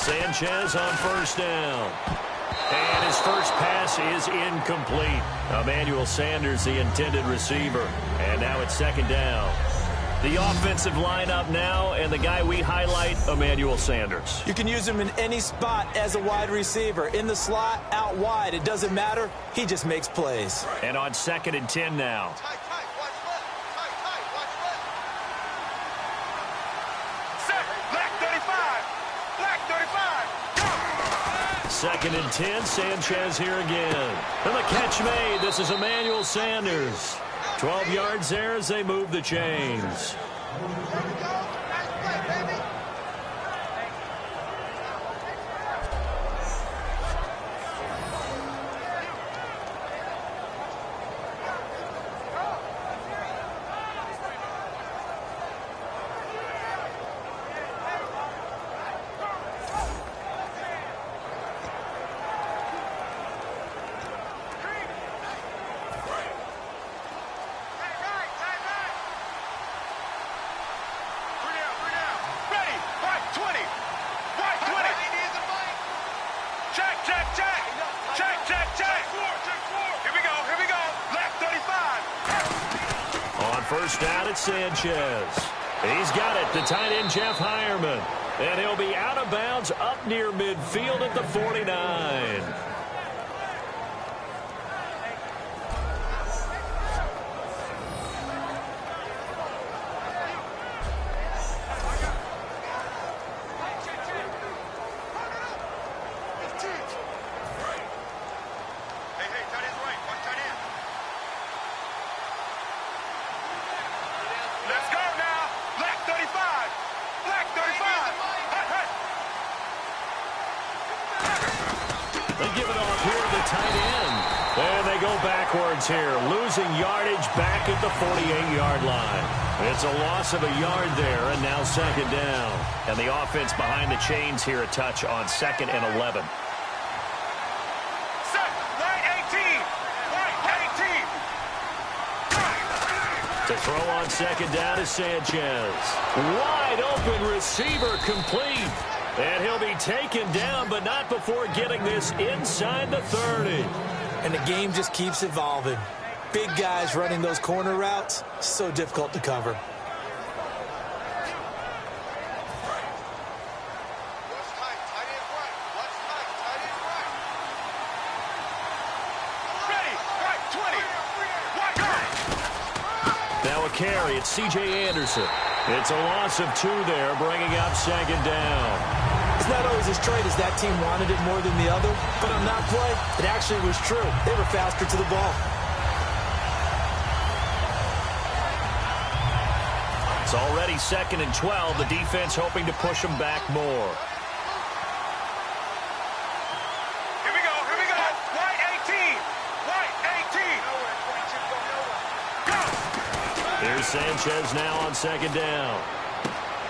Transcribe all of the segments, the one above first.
Sanchez on first down. And his first pass is incomplete. Emmanuel Sanders, the intended receiver. And now it's second down. The offensive lineup now, and the guy we highlight, Emmanuel Sanders. You can use him in any spot as a wide receiver. In the slot, out wide, it doesn't matter. He just makes plays. And on 2nd and 10 now. Second and 10, Sanchez here again. And the catch made. This is Emmanuel Sanders. 12 yards there as they move the chains. First down at Sanchez. He's got it, the tight end Jeff Hireman. And he'll be out of bounds up near midfield at the 49. Here, losing yardage back at the 48-yard line. It's a loss of a yard there, and now second down. And the offense behind the chains here a touch on 2nd and 11. To throw on second down is Sanchez. Wide open receiver complete. And he'll be taken down, but not before getting this inside the 30. And the game just keeps evolving. Big guys running those corner routes, so difficult to cover. Now a carry, it's C.J. Anderson. It's a loss of 2 there, bringing up second down. It's not always as straight as that team wanted it more than the other, but on that play, it actually was true. They were faster to the ball. It's already 2nd and 12. The defense hoping to push them back more. Here we go. White 18. White 18. Go. Here's Sanchez now on second down.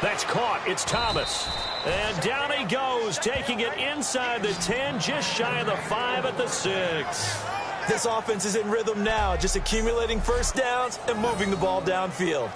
That's caught. It's Thomas. And down he goes, taking it inside the 10, just shy of the 5 at the 6. This offense is in rhythm now, just accumulating first downs and moving the ball downfield.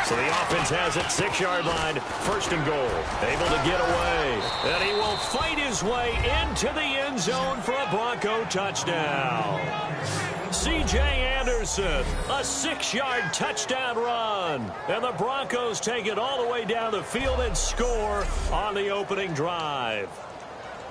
So the offense has it, 6-yard line, 1st and goal. Able to get away. And he will fight his way into the end zone for a Bronco touchdown. C.J. Anderson, a 6-yard touchdown run. And the Broncos take it all the way down the field and score on the opening drive.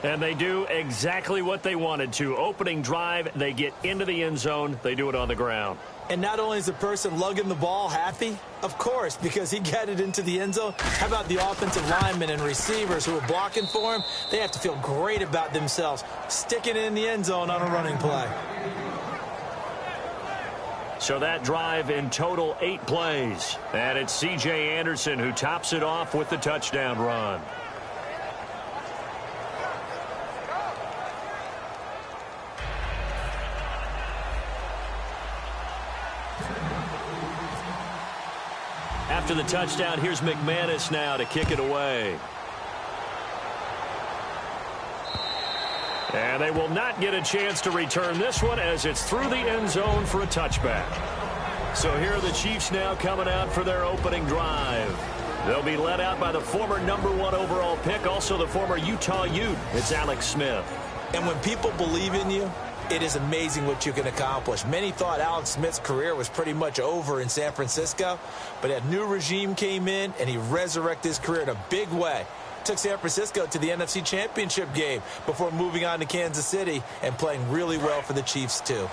And they do exactly what they wanted to. Opening drive, they get into the end zone. They do it on the ground. And not only is the person lugging the ball happy, of course, because he got it into the end zone. How about the offensive linemen and receivers who are blocking for him? They have to feel great about themselves, sticking it in the end zone on a running play. So that drive in total 8 plays. And it's C.J. Anderson who tops it off with the touchdown run. after the touchdown. Here's McManus now to kick it away. And they will not get a chance to return this one as it's through the end zone for a touchback. So here are the Chiefs now coming out for their opening drive. They'll be led out by the former #1 overall pick, also the former Utah Ute. It's Alex Smith. And when people believe in you, it is amazing what you can accomplish. Many thought Alex Smith's career was pretty much over in San Francisco, but a new regime came in, and he resurrected his career in a big way. Took San Francisco to the NFC Championship game before moving on to Kansas City and playing really well for the Chiefs, too.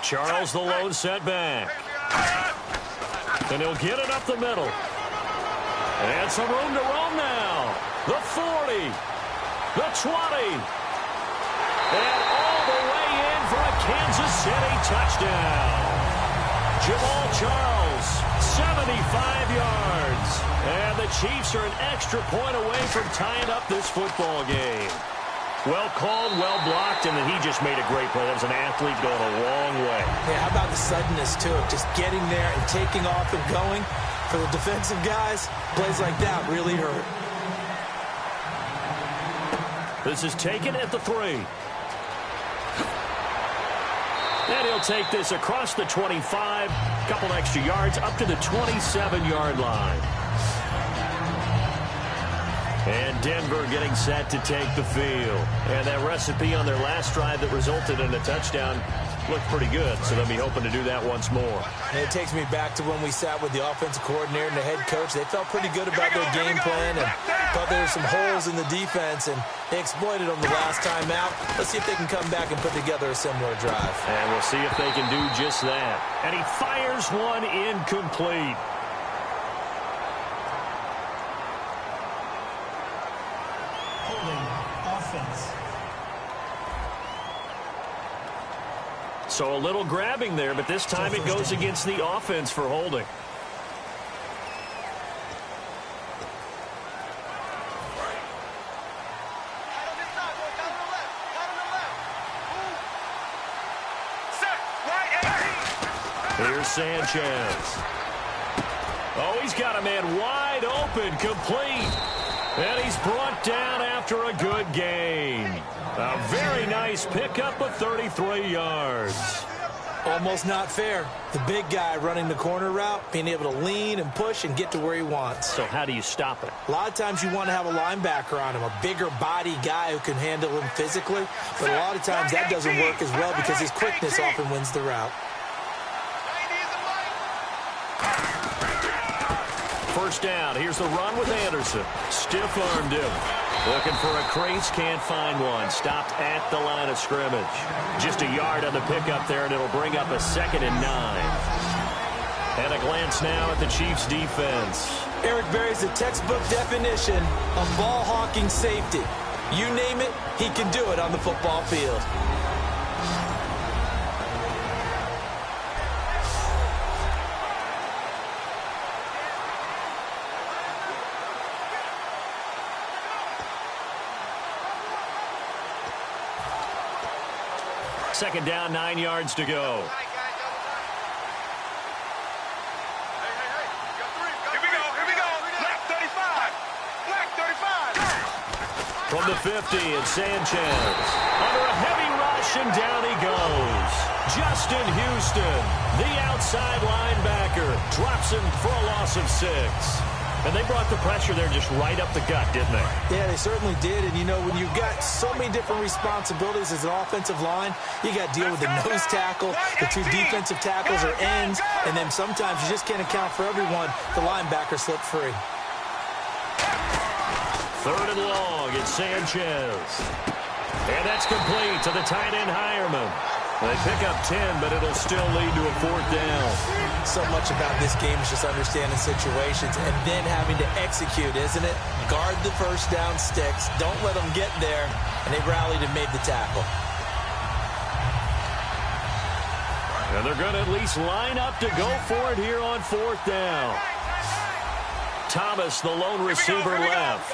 Charles the lone setback. And he'll get it up the middle. And some room to roam now. The 40. The 20. And all the way in for a Kansas City touchdown. Jamal Charles, 75 yards. And the Chiefs are an extra point away from tying up this football game. Well called, well blocked, and then he just made a great play. That was an athlete going a long way. Yeah, how about the suddenness, too? Just getting there and taking off and going. For the defensive guys, plays like that really hurt. This is taken at the 3. And he'll take this across the 25. Couple extra yards up to the 27-yard line. And Denver getting set to take the field. And that recipe on their last drive that resulted in a touchdown looked pretty good, so they'll be hoping to do that once more. And it takes me back to when we sat with the offensive coordinator and the head coach. They felt pretty good about their game plan and thought there were some holes in the defense, and they exploited them the last time out. Let's see if they can come back and put together a similar drive. And we'll see if they can do just that. And he fires one incomplete. So a little grabbing there, but this time it goes against the offense for holding. Here's Sanchez. Oh, he's got a man wide open, complete. And he's brought down after a good gain. A very nice pickup of 33 yards. Almost not fair. The big guy running the corner route, being able to lean and push and get to where he wants. So how do you stop it? A lot of times you want to have a linebacker on him, a bigger body guy who can handle him physically. But a lot of times that doesn't work as well because his quickness often wins the route. First down. Here's the run with Anderson. Stiff-armed him. Looking for a crease, can't find one. Stopped at the line of scrimmage. Just a yard on the pickup there, and it'll bring up a 2nd and 9. And a glance now at the Chiefs' defense. Eric Berry's the textbook definition of ball-hawking safety. You name it, he can do it on the football field. Second down, 9 yards to go. Here we go. Black 35. Black 35. From the 50, and Sanchez. Under a heavy rush, and down he goes. Justin Houston, the outside linebacker, drops him for a loss of 6. And they brought the pressure there just right up the gut, didn't they? Yeah, they certainly did. And, you know, when you've got so many different responsibilities as an offensive line, you got to deal with the nose tackle, the 2 defensive tackles or ends, and then sometimes you just can't account for everyone. The linebacker slipped free. 3rd and long, it's Sanchez. And that's complete to the tight end Hireman. They pick up 10, but it'll still lead to a 4th down. So much about this game is just understanding situations and then having to execute, isn't it? Guard the first down sticks. Don't let them get there. And they rallied and made the tackle. And they're going to at least line up to go for it here on 4th down. Thomas, the lone receiver, left.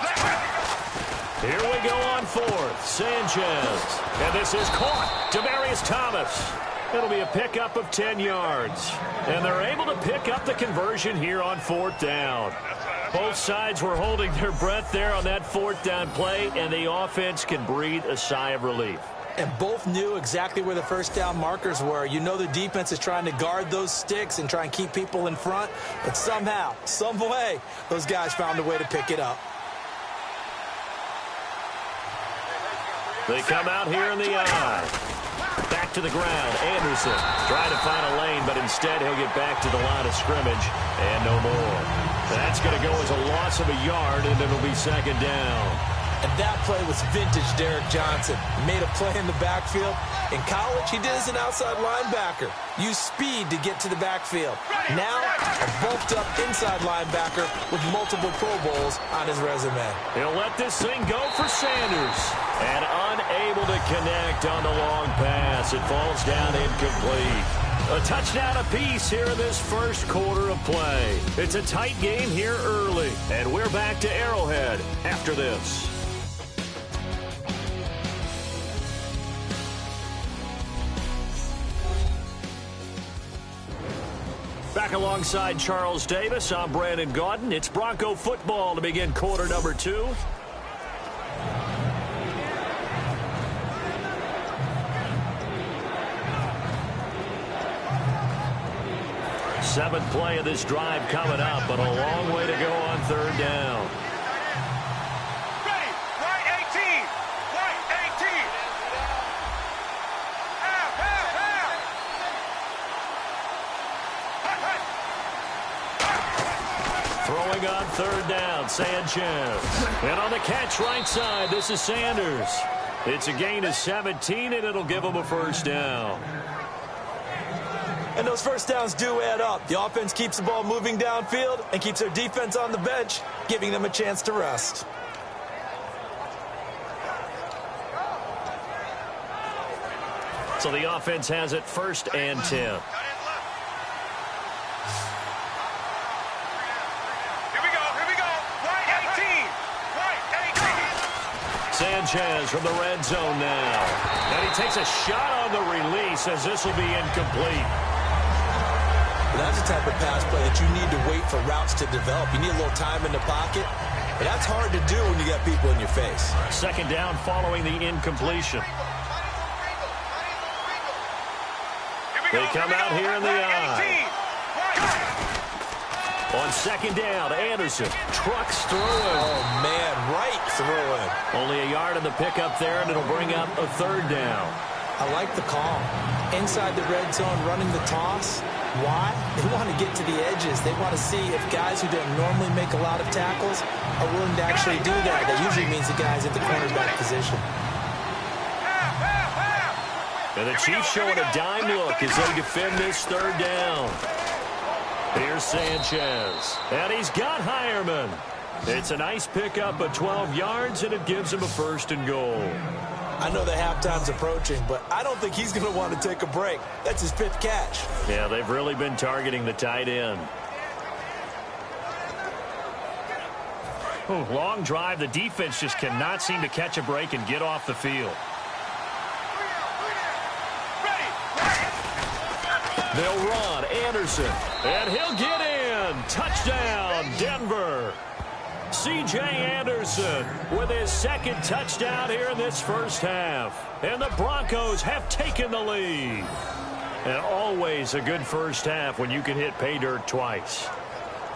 Here we go on 4th. Sanchez. And this is caught. Demaryius Thomas. It'll be a pickup of 10 yards. And they're able to pick up the conversion here on 4th down. Both sides were holding their breath there on that 4th down play, and the offense can breathe a sigh of relief. And both knew exactly where the first down markers were. You know the defense is trying to guard those sticks and try and keep people in front. But somehow, some way, those guys found a way to pick it up. They come out here in the eye. Back to the ground. Anderson trying to find a lane, but instead he'll get back to the line of scrimmage and no more. That's going to go as a loss of a yard, and it'll be 2nd down. And that play was vintage Derek Johnson. He made a play in the backfield. In college, he did as an outside linebacker. Used speed to get to the backfield. Now, a bulked-up inside linebacker with multiple Pro Bowls on his resume. He'll let this thing go for Sanders. And unable to connect on the long pass. It falls down incomplete. A touchdown apiece here in this first quarter of play. It's a tight game here early. And we're back to Arrowhead after this. Back alongside Charles Davis, I'm Brandon Gaudin. It's Bronco football to begin quarter number 2. Seventh play of this drive coming up, but a long way to go on 3rd down. Ready, right 18, right 18. Half, half, half. Throwing on 3rd down, Sanchez. And on the catch right side, this is Sanders. It's a gain of 17, and it'll give him a 1st down. And those first downs do add up. The offense keeps the ball moving downfield and keeps their defense on the bench, giving them a chance to rest. So the offense has it 1st and 10. Here we go, right 18, right 18. Sanchez from the red zone now. And he takes a shot on the release as this will be incomplete. That's the type of pass play that you need to wait for routes to develop. You need a little time in the pocket, but that's hard to do when you got people in your face. 2nd down following the incompletion. They come out here in the eye. On 2nd down, Anderson trucks through it. Oh, man, right through it. Only a yard in the pickup there, and it'll bring up a 3rd down. I like the call. Inside the red zone, running the toss. Why? They want to get to the edges. They want to see if guys who don't normally make a lot of tackles are willing to actually do that. That usually means the guys at the cornerback position. And the Chiefs showing a dime look as they defend this 3rd down. Here's Sanchez. And he's got Hireman. It's a nice pickup of 12 yards, and it gives him a 1st and goal. I know the halftime's approaching, but I don't think he's going to want to take a break. That's his 5th catch. Yeah, they've really been targeting the tight end. Ooh, long drive. The defense just cannot seem to catch a break and get off the field. They'll run. Anderson. And he'll get in. Touchdown, Denver. C.J. Anderson with his 2nd touchdown here in this first half. And the Broncos have taken the lead. And always a good first half when you can hit pay dirt twice.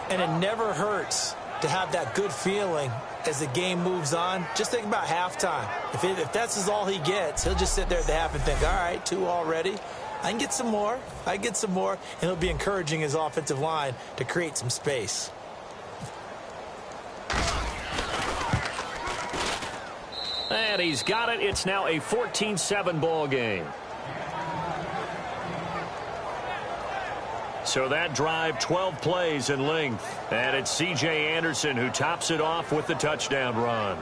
And it never hurts to have that good feeling as the game moves on. Just think about halftime. If that's all he gets, he'll just sit there at the half and think, all right, 2 already. I can get some more. I can get some more. And he'll be encouraging his offensive line to create some space. And he's got it. It's now a 14-7 ball game. So that drive, 12 plays in length. And it's C.J. Anderson who tops it off with the touchdown run.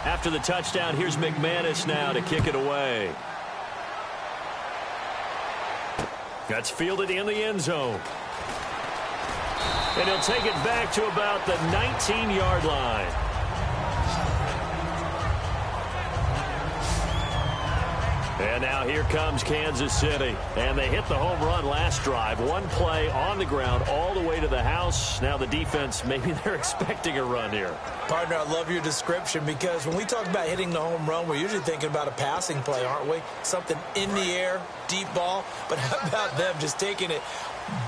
After the touchdown, here's McManus now to kick it away. That's fielded in the end zone. And he'll take it back to about the 19-yard line. And now here comes Kansas City. And they hit the home run last drive. One play on the ground all the way to the house. Now the defense, maybe they're expecting a run here. Partner, I love your description because when we talk about hitting the home run, we're usually thinking about a passing play, aren't we? Something in the air, deep ball. But how about them just taking it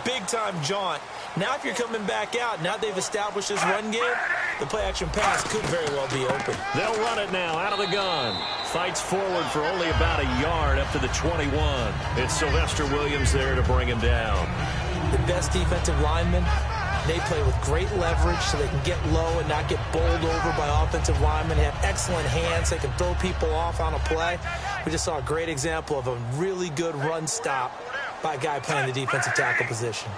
big-time jaunt? Now if you're coming back out, now they've established this run game, the play-action pass could very well be open. They'll run it now out of the gun. Fights forward for only about a yard up to the 21. It's Sylvester Williams there to bring him down. The best defensive linemen, they play with great leverage so they can get low and not get bowled over by offensive linemen. They have excellent hands. They can throw people off on a play. We just saw a great example of a really good run stop by a guy playing the defensive tackle position.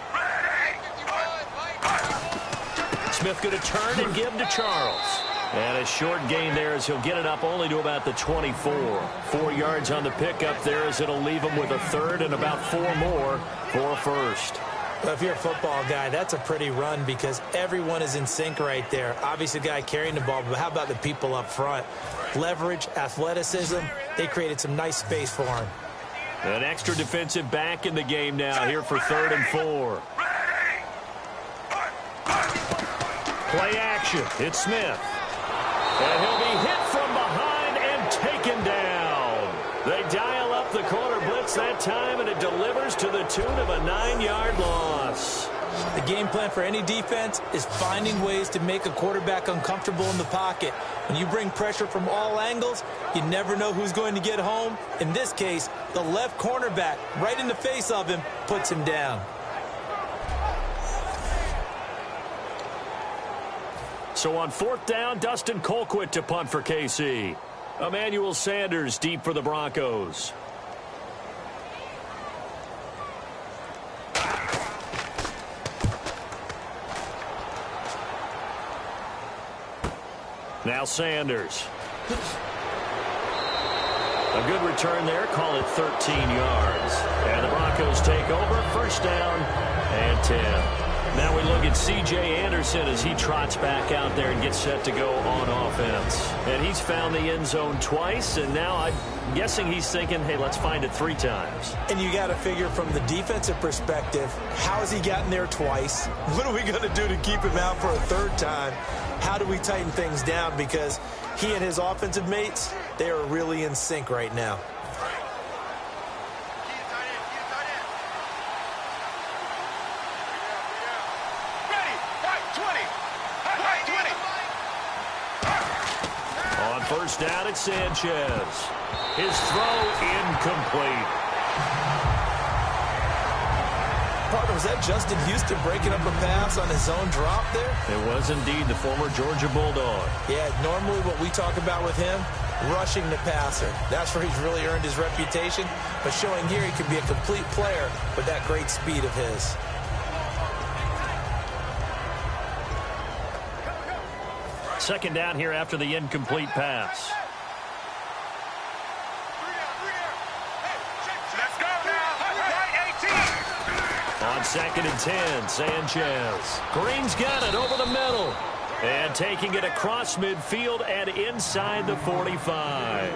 Smith going to turn and give to Charles. And a short gain there as he'll get it up only to about the 24. 4 yards on the pickup there as it'll leave him with a third and about 4 more for a first. Well, if you're a football guy, that's a pretty run because everyone is in sync right there. Obviously, the guy carrying the ball, but how about the people up front? Leverage, athleticism, they created some nice space for him. An extra defensive back in the game now here for 3rd and 4. Play action. It's Smith. And he'll be hit from behind and taken down. They dial up the corner blitz that time, and it delivers to the tune of a 9-yard loss. The game plan for any defense is finding ways to make a quarterback uncomfortable in the pocket. When you bring pressure from all angles, you never know who's going to get home. In this case, the left cornerback, right in the face of him, puts him down. So on 4th down, Dustin Colquitt to punt for KC. Emmanuel Sanders deep for the Broncos. Now Sanders. A good return there. Call it 13 yards. And the Broncos take over. 1st down and 10. Now we look at C.J. Anderson as he trots back out there and gets set to go on offense. And he's found the end zone twice, and now I'm guessing he's thinking, hey, let's find it 3 times. And you got to figure from the defensive perspective, how has he gotten there twice? What are we going to do to keep him out for a 3rd time? How do we tighten things down? Because he and his offensive mates, they are really in sync right now. On 1st down, it's Sanchez. His throw incomplete. Partner, was that Justin Houston breaking up a pass on his own drop there? It was indeed the former Georgia Bulldog. Yeah, normally what we talk about with him, rushing the passer. That's where he's really earned his reputation. But showing here he can be a complete player with that great speed of his. Second down here after the incomplete pass. Let's go now. Right 18. On 2nd and 10, Sanchez. Green's got it over the middle. And taking it across midfield and inside the 45.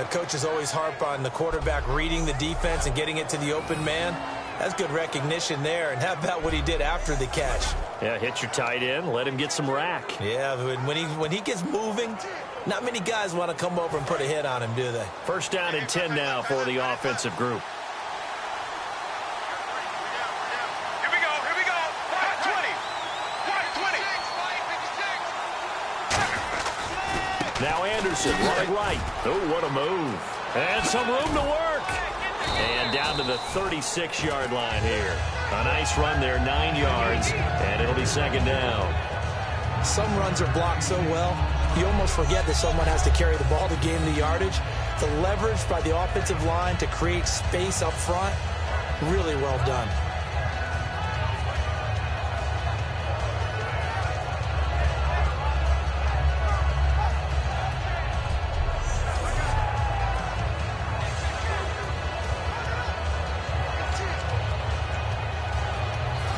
Coaches always harp on the quarterback reading the defense and getting it to the open man. That's good recognition there. And how about what he did after the catch? Yeah, hit your tight end, let him get some rack. Yeah, when he gets moving, not many guys want to come over and put a hit on him, do they? 1st down and 10 now for the offensive group. Here we go. Right 20. Now Anderson running right. Oh, what a move. And some room to work. And down to the 36-yard line here. A nice run there, 9 yards, and it'll be 2nd down. Some runs are blocked so well, you almost forget that someone has to carry the ball to gain the yardage. The leverage by the offensive line to create space up front, really well done.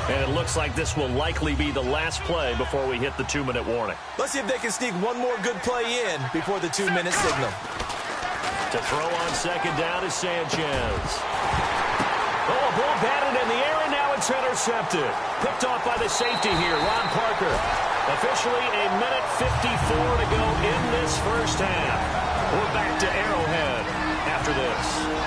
And it looks like this will likely be the last play before we hit the 2-minute warning. Let's see if they can sneak one more good play in before the 2-minute signal. To throw on second down is Sanchez. Oh, a ball batted in the air, and now it's intercepted. Picked off by the safety here, Ron Parker. Officially a minute 54 to go in this first half. We're back to Arrowhead after this.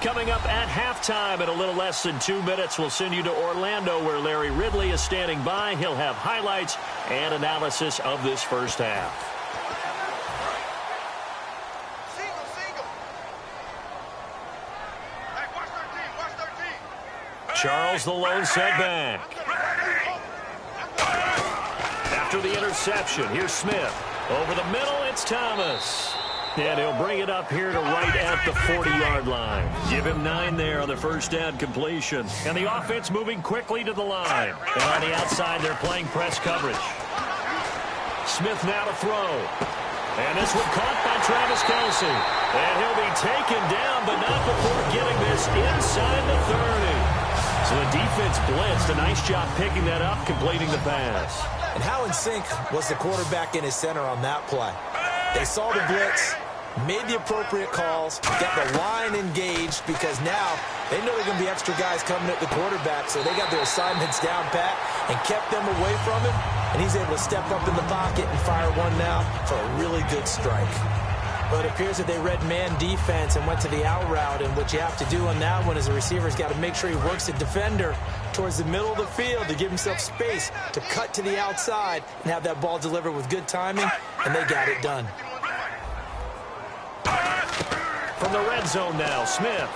Coming up at halftime in a little less than 2 minutes, we'll send you to Orlando where Larry Ridley is standing by. He'll have highlights and analysis of this first half. Charles the lone setback. After the interception, here's Smith. Over the middle, it's Thomas. And he'll bring it up here to right at the 40-yard line. Give him 9 there on the first down completion. And the offense moving quickly to the line. And on the outside, they're playing press coverage. Smith now to throw. And this one caught by Travis Kelce. And he'll be taken down, but not before getting this inside the 30. So the defense blitzed. A nice job picking that up, completing the pass. And how in sync was the quarterback in his center on that play? They saw the blitz, made the appropriate calls, got the line engaged because now they know they're going to be extra guys coming at the quarterback, so they got their assignments down pat and kept them away from him, and he's able to step up in the pocket and fire one now for a really good strike. But it appears that they read man defense and went to the out route, and what you have to do on that one is the receiver's got to make sure he works the defender towards the middle of the field to give himself space to cut to the outside and have that ball delivered with good timing, and they got it done. From the red zone now, Smith.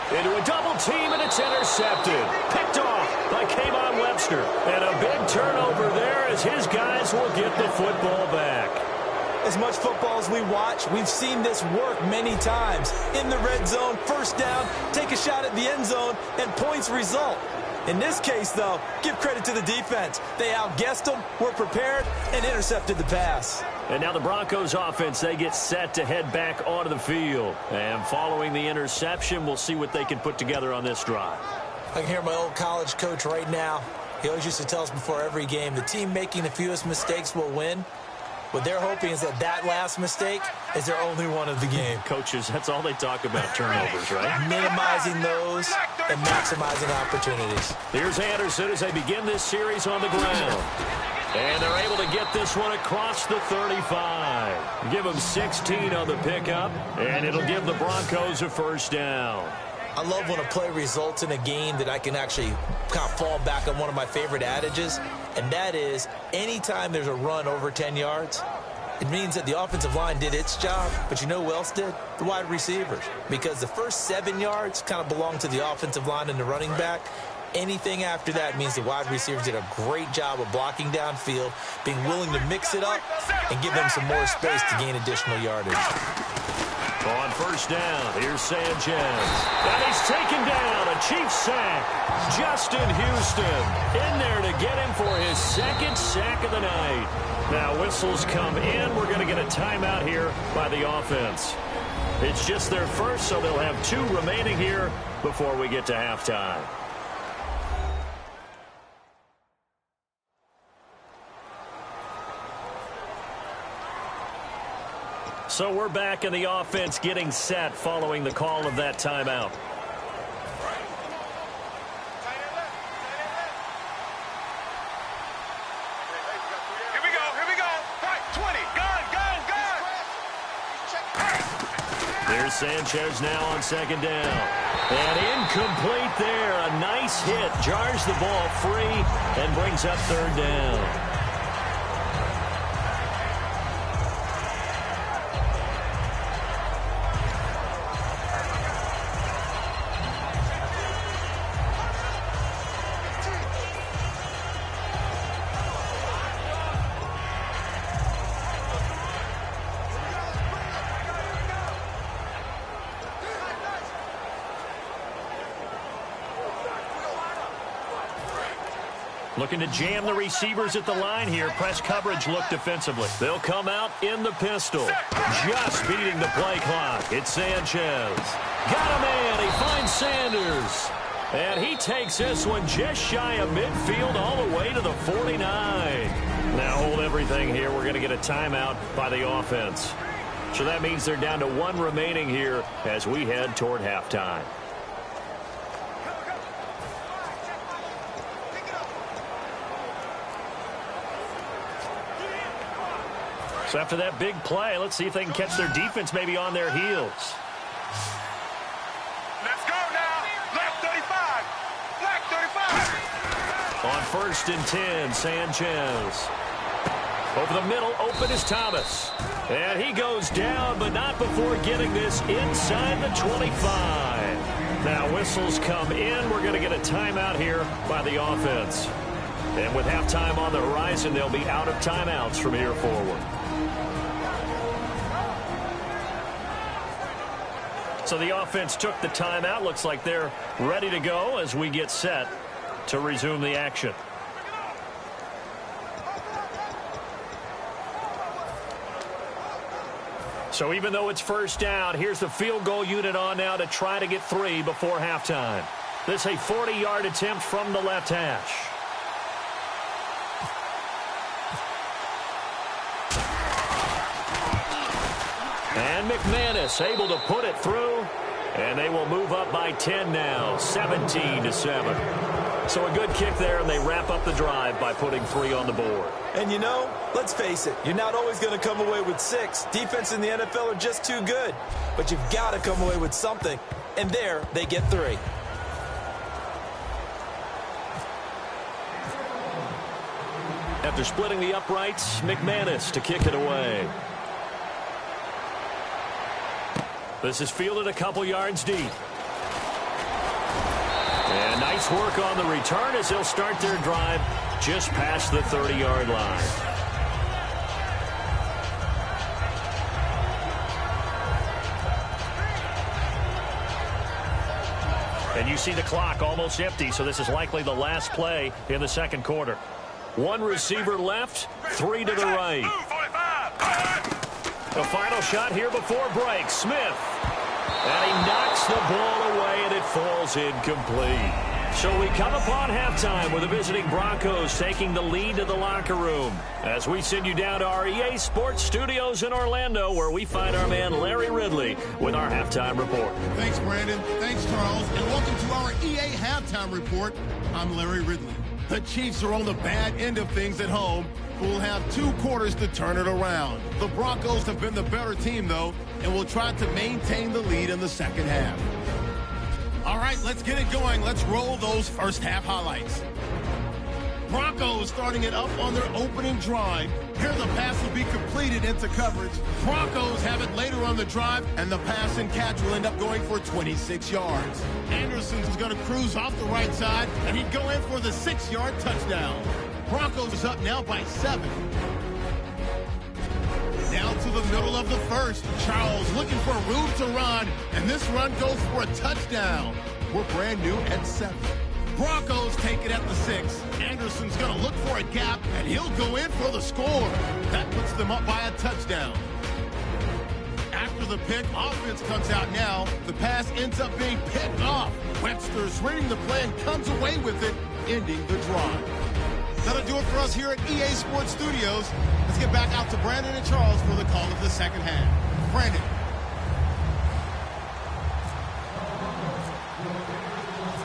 Into a double team, and it's intercepted. Picked off by Kayvon Webster. And a big turnover there as his guys will get the football back. As much football as we watch, we've seen this work many times. In the red zone, first down, take a shot at the end zone, and points result. In this case, though, give credit to the defense. They outguessed them, were prepared, and intercepted the pass. And now the Broncos offense, they get set to head back onto the field. And following the interception, we'll see what they can put together on this drive. I can hear my old college coach right now. He always used to tell us before every game, the team making the fewest mistakes will win. What they're hoping is that last mistake is their only one of the game. Coaches, that's all they talk about, turnovers, right? Minimizing those and maximizing opportunities. Here's Anderson as they begin this series on the ground. And they're able to get this one across the 35. Give them 16 on the pickup, and it'll give the Broncos a first down. I love when a play results in a game that I can actually kind of fall back on one of my favorite adages, and that is anytime there's a run over 10 yards, it means that the offensive line did its job, but you know who else did? The wide receivers. Because the first 7 yards kind of belong to the offensive line and the running back. Anything after that means the wide receivers did a great job of blocking downfield, being willing to mix it up, and give them some more space to gain additional yardage. On first down, here's Sanchez. And he's taken down. A Chiefs sack. Justin Houston in there to get him for his second sack of the night. Now whistles come in. We're going to get a timeout here by the offense. It's just their first, so they'll have 2 remaining here before we get to halftime. So we're back in the offense getting set following the call of that timeout. Here we go. Right, 20. Gun. There's Sanchez now on second down. And incomplete there. A nice hit. Jars the ball free and brings up third down. Looking to jam the receivers at the line here. Press coverage look defensively. They'll come out in the pistol. Just beating the play clock. It's Sanchez. Got a man. He finds Sanders. And he takes this one just shy of midfield all the way to the 49. Now hold everything here. We're going to get a timeout by the offense. So that means they're down to one remaining here as we head toward halftime. So after that big play, let's see if they can catch their defense maybe on their heels. Let's go now. Left 35. Black 35. On 1st and 10, Sanchez. Over the middle, open is Thomas. And he goes down, but not before getting this inside the 25. Now whistles come in. We're going to get a timeout here by the offense. And with halftime on the horizon, they'll be out of timeouts from here forward. So the offense took the timeout. Looks like they're ready to go as we get set to resume the action. So even though it's first down, here's the field goal unit on now to try to get 3 before halftime. This is a 40-yard attempt from the left hash. And McManus able to put it through, and they will move up by 10 now, 17-7. So a good kick there, and they wrap up the drive by putting 3 on the board. And you know, let's face it, you're not always going to come away with 6. Defense in the NFL are just too good. But you've got to come away with something. And there, they get 3. After splitting the uprights, McManus to kick it away. This is fielded a couple yards deep. And nice work on the return as they'll start their drive just past the 30-yard line. And you see the clock almost empty, so this is likely the last play in the second quarter. 1 receiver left, 3 to the right. The final shot here before break. Smith. And he knocks the ball away, and it falls incomplete. So we come upon halftime with the visiting Broncos taking the lead to the locker room as we send you down to our EA Sports Studios in Orlando, where we find our man Larry Ridley with our halftime report. Thanks, Brandon. Thanks, Charles. And welcome to our EA Halftime Report. I'm Larry Ridley. The Chiefs are on the bad end of things at home. We'll have 2 quarters to turn it around. The Broncos have been the better team, though, and will try to maintain the lead in the second half. All right, let's get it going. Let's roll those first half highlights. Broncos starting it up on their opening drive. Here the pass will be completed into coverage. Broncos have it later on the drive, and the pass and catch will end up going for 26 yards. Anderson's going to cruise off the right side, and he'd go in for the 6-yard touchdown. Broncos is up now by 7. Down to the middle of the first. Charles looking for room to run, and this run goes for a touchdown. We're brand new at 7. Broncos take it at the 6. Anderson's going to look for a gap, and he'll go in for the score. That puts them up by a touchdown. After the pick, offense comes out now. The pass ends up being picked off. Webster's reading the play and comes away with it, ending the drive. That'll do it for us here at EA Sports Studios. Let's get back out to Brandon and Charles for the call of the second half. Brandon.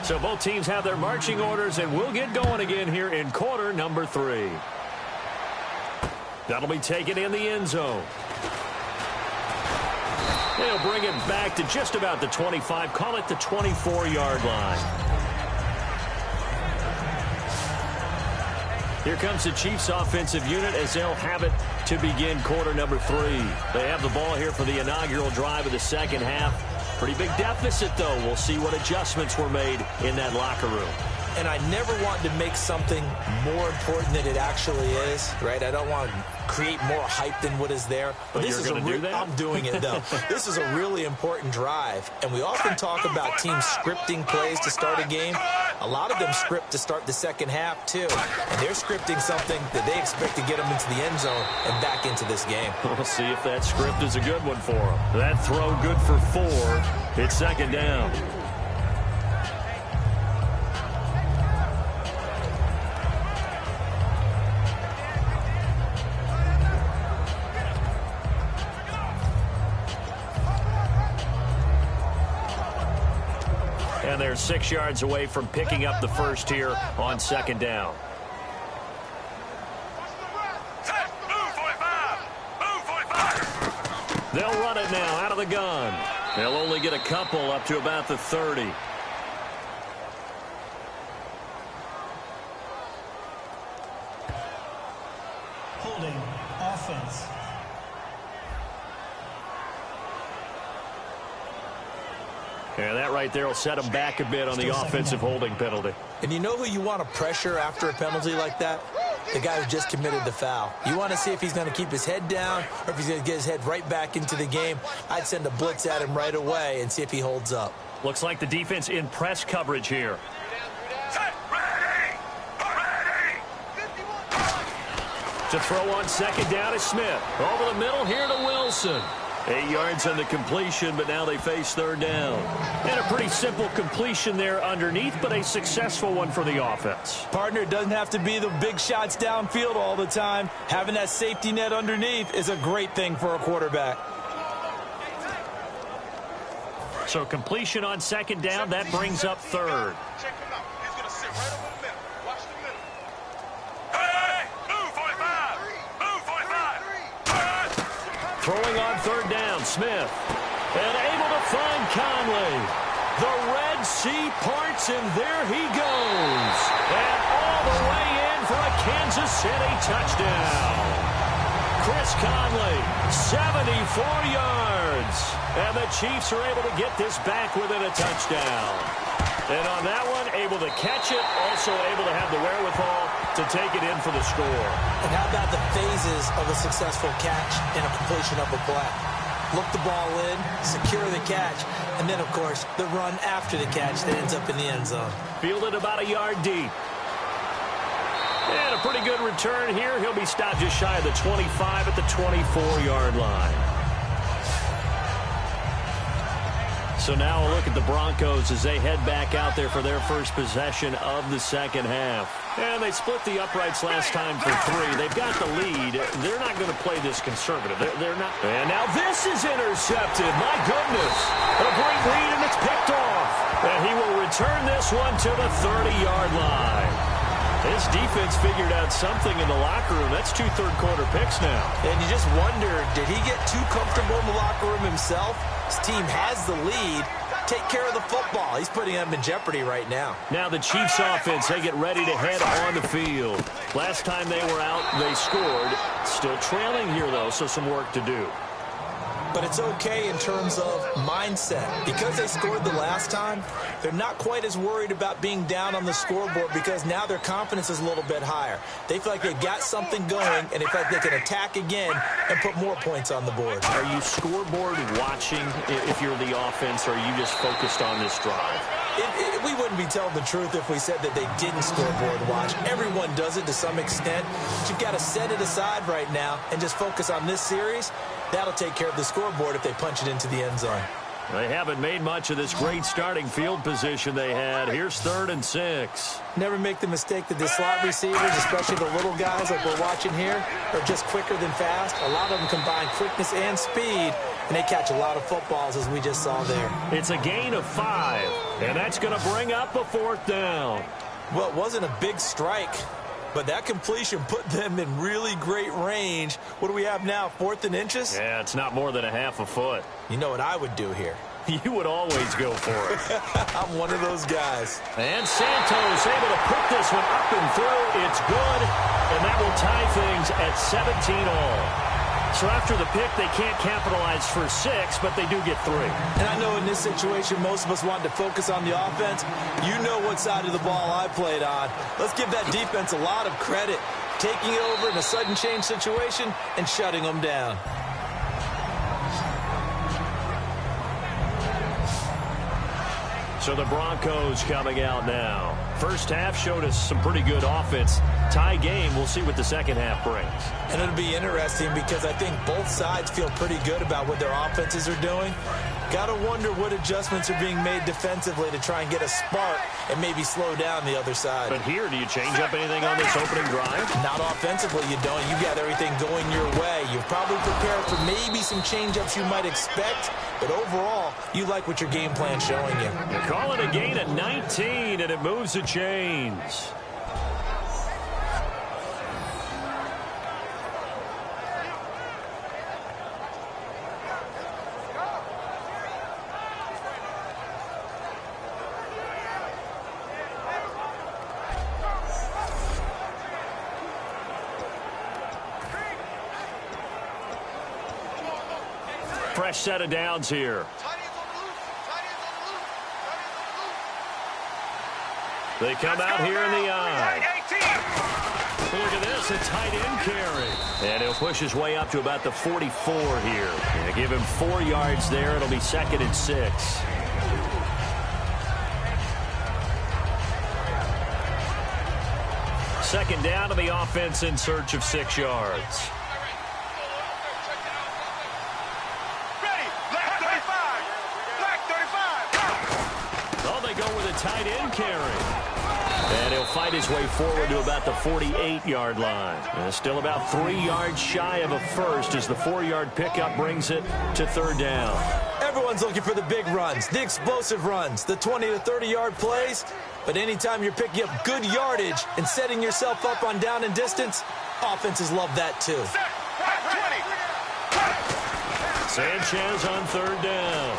So both teams have their marching orders, and we'll get going again here in quarter number 3. That'll be taken in the end zone. They'll bring it back to just about the 25, call it the 24-yard line. Here comes the Chiefs offensive unit as they'll have it to begin quarter number 3. They have the ball here for the inaugural drive of the second half. Pretty big deficit, though. We'll see what adjustments were made in that locker room. And I never want to make something more important than it actually is, right? I don't want to create more hype than what is there. But this is I'm doing it, though. This is a really important drive. And we often talk about teams scripting plays to start a game. A lot of them script to start the second half, too. And they're scripting something that they expect to get them into the end zone and back into this game. We'll see if that script is a good one for them. That throw good for 4. It's second down. And they're 6 yards away from picking up the first here on second down. They'll run it now out of the gun. They'll only get a couple up to about the 30. Holding offense. Yeah, that right there will set them back a bit on the offensive holding penalty. And you know who you want to pressure after a penalty like that? The guy who just committed the foul. You want to see if he's going to keep his head down or if he's going to get his head right back into the game. I'd send a blitz at him right away and see if he holds up. Looks like the defense in press coverage here. To throw on second down is Smith. Over the middle here to Wilson. 8 yards on the completion, but now they face third down. And a pretty simple completion there underneath, but a successful one for the offense. Partner, it doesn't have to be the big shots downfield all the time. Having that safety net underneath is a great thing for a quarterback. So completion on second down, that brings up third. Check him out. He's going to sit right over the middle. Watch the middle. Move 45. Move 45. Throwing on third down, Smith. And able to find Conley. The Red Sea parts, and there he goes. And all the way in for a Kansas City touchdown. Chris Conley, 74 yards. And the Chiefs are able to get this back within a touchdown. And on that one, able to catch it, also able to have the wherewithal to take it in for the score. And how about the phases of a successful catch and a completion of a play? Look the ball in, secure the catch, and then, of course, the run after the catch that ends up in the end zone. Fielded about a yard deep. And a pretty good return here. He'll be stopped just shy of the 25 at the 24-yard line. So now a look at the Broncos as they head back out there for their first possession of the second half. And they split the uprights last time for 3. They've got the lead. They're not going to play this conservative. They're not. And now this is intercepted. My goodness. A great read, and it's picked off. And he will return this one to the 30-yard line. This defense figured out something in the locker room. That's 2 third-quarter picks now. And you just wonder, did he get too comfortable in the locker room himself? His team has the lead. Take care of the football. He's putting them in jeopardy right now. Now the Chiefs offense, they get ready to head on the field. Last time they were out, they scored. Still trailing here, though, so some work to do. But it's okay in terms of mindset. Because they scored the last time, they're not quite as worried about being down on the scoreboard because now their confidence is a little bit higher. They feel like they've got something going, and they feel like they can attack again and put more points on the board. Are you scoreboard watching if you're the offense, or are you just focused on this drive? We wouldn't be telling the truth if we said that they didn't scoreboard watch. Everyone does it to some extent. But you've got to set it aside right now and just focus on this series. That'll take care of the scoreboard if they punch it into the end zone. They haven't made much of this great starting field position they had. Here's 3rd and 6. Never make the mistake that the slot receivers, especially the little guys like we're watching here, are just quicker than fast. A lot of them combine quickness and speed, and they catch a lot of footballs, as we just saw there. It's a gain of 5, and that's going to bring up a 4th down. Well, it wasn't a big strike, but that completion put them in really great range. What do we have now, 4th and inches? Yeah, it's not more than a half a foot. You know what I would do here? You would always go for it. I'm one of those guys. And Santos able to put this one up and through. It's good, and that will tie things at 17 all. So after the pick, they can't capitalize for 6, but they do get 3. And I know in this situation, most of us wanted to focus on the offense. You know what side of the ball I played on. Let's give that defense a lot of credit. Taking it over in a sudden change situation and shutting them down. So the Broncos coming out now. First half showed us some pretty good offense. Tie game. We'll see what the second half brings. And it'll be interesting because I think both sides feel pretty good about what their offenses are doing. Got to wonder what adjustments are being made defensively to try and get a spark and maybe slow down the other side. But here, do you change up anything on this opening drive? Not offensively, you don't. You got everything going your way. You're probably prepared for maybe some change-ups you might expect, but overall, you like what your game plan's showing you. You call it a gain at 19, and it moves the chains. Fresh set of downs here. They come out here in the eye. Look at this, a tight end carry. And he'll push his way up to about the 44 here. And give him 4 yards there. It'll be 2nd and 6. Second down to the offense in search of 6 yards. Tight end carry. And he'll fight his way forward to about the 48-yard line. And still about 3 yards shy of a first as the 4-yard pickup brings it to 3rd down. Everyone's looking for the big runs, the explosive runs, the 20 to 30-yard plays. But anytime you're picking up good yardage and setting yourself up on down and distance, offenses love that too. Sanchez on 3rd down.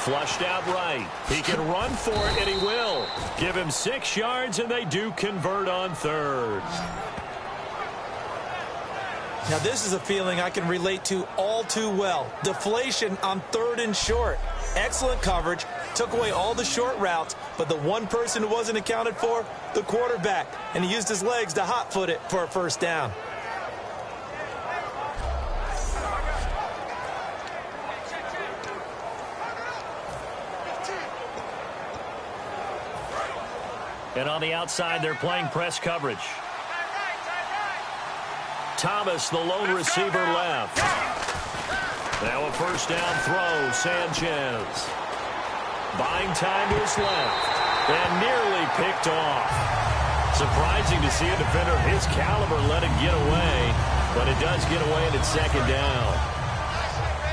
Flushed out right. He can run for it, and he will. Give him 6 yards, and they do convert on 3rd. Now, this is a feeling I can relate to all too well. Deflation on 3rd and short. Excellent coverage. Took away all the short routes, but the one person who wasn't accounted for, the quarterback. And he used his legs to hot-foot it for a 1st down. And on the outside, they're playing press coverage. Thomas, the lone receiver, left. Now a 1st down throw, Sanchez. Buying time to his left. And nearly picked off. Surprising to see a defender of his caliber let it get away. But it does get away, and it's 2nd down.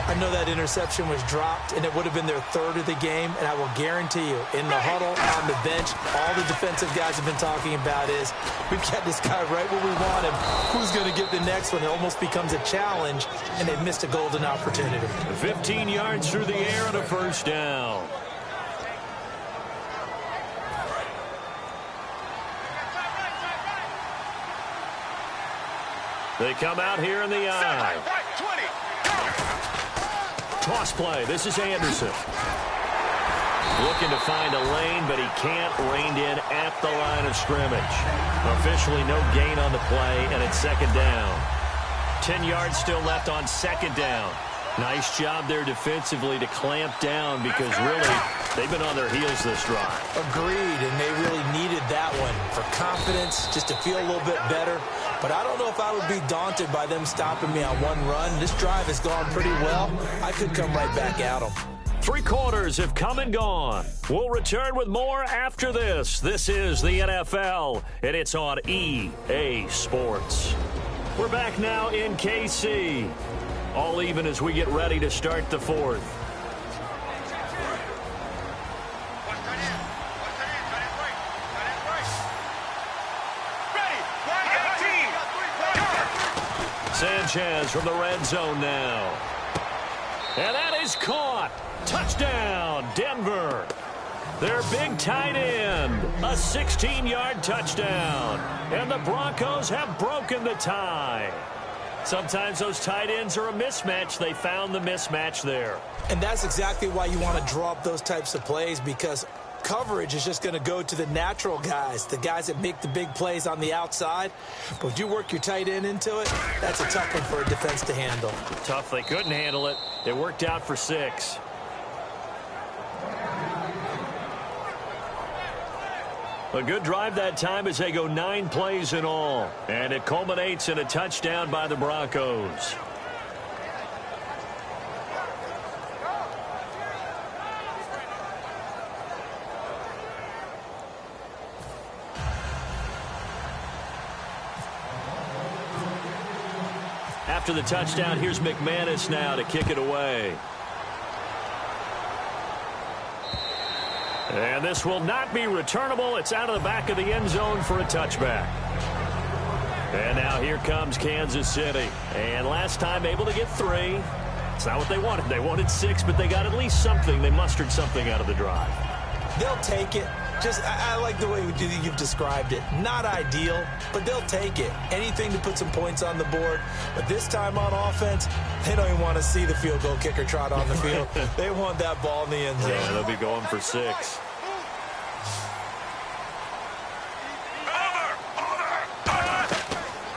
I know that interception was dropped, and it would have been their 3rd of the game, and I will guarantee you, in the huddle, on the bench, all the defensive guys have been talking about is, we've got this guy right where we want him. Who's going to get the next one? It almost becomes a challenge, and they've missed a golden opportunity. 15 yards through the air and a 1st down. They come out here in the eye. Toss play. This is Anderson. Looking to find a lane, but he can't. Reined in at the line of scrimmage. Officially no gain on the play, and it's 2nd down. 10 yards still left on 2nd down. Nice job there defensively to clamp down because really they've been on their heels this drive. Agreed, and they really needed that one for confidence, just to feel a little bit better. But I don't know if I would be daunted by them stopping me on one run. This drive has gone pretty well. I could come right back at them. 3 quarters have come and gone. We'll return with more after this. This is the NFL, and it's on EA Sports. We're back now in KC. All even as we get ready to start the 4th. Sanchez from the red zone now. And that is caught. Touchdown, Denver. Their big tight end. A 16-yard touchdown. And the Broncos have broken the tie. Sometimes those tight ends are a mismatch. They found the mismatch there. And that's exactly why you want to draw up those types of plays, because coverage is just going to go to the natural guys, the guys that make the big plays on the outside. But if you work your tight end into it, that's a tough one for a defense to handle. Tough. They couldn't handle it. It worked out for 6. A good drive that time as they go 9 plays in all. And it culminates in a touchdown by the Broncos. After the touchdown, here's McManus now to kick it away. And this will not be returnable. It's out of the back of the end zone for a touchback. And now here comes Kansas City. And last time able to get 3. It's not what they wanted. They wanted 6, but they got at least something. They mustered something out of the drive. They'll take it. I like the way you've described it. Not ideal, but they'll take it. Anything to put some points on the board. But this time on offense, they don't even want to see the field goal kicker trot on the field. They want that ball in the end zone. Yeah, they'll be going for 6.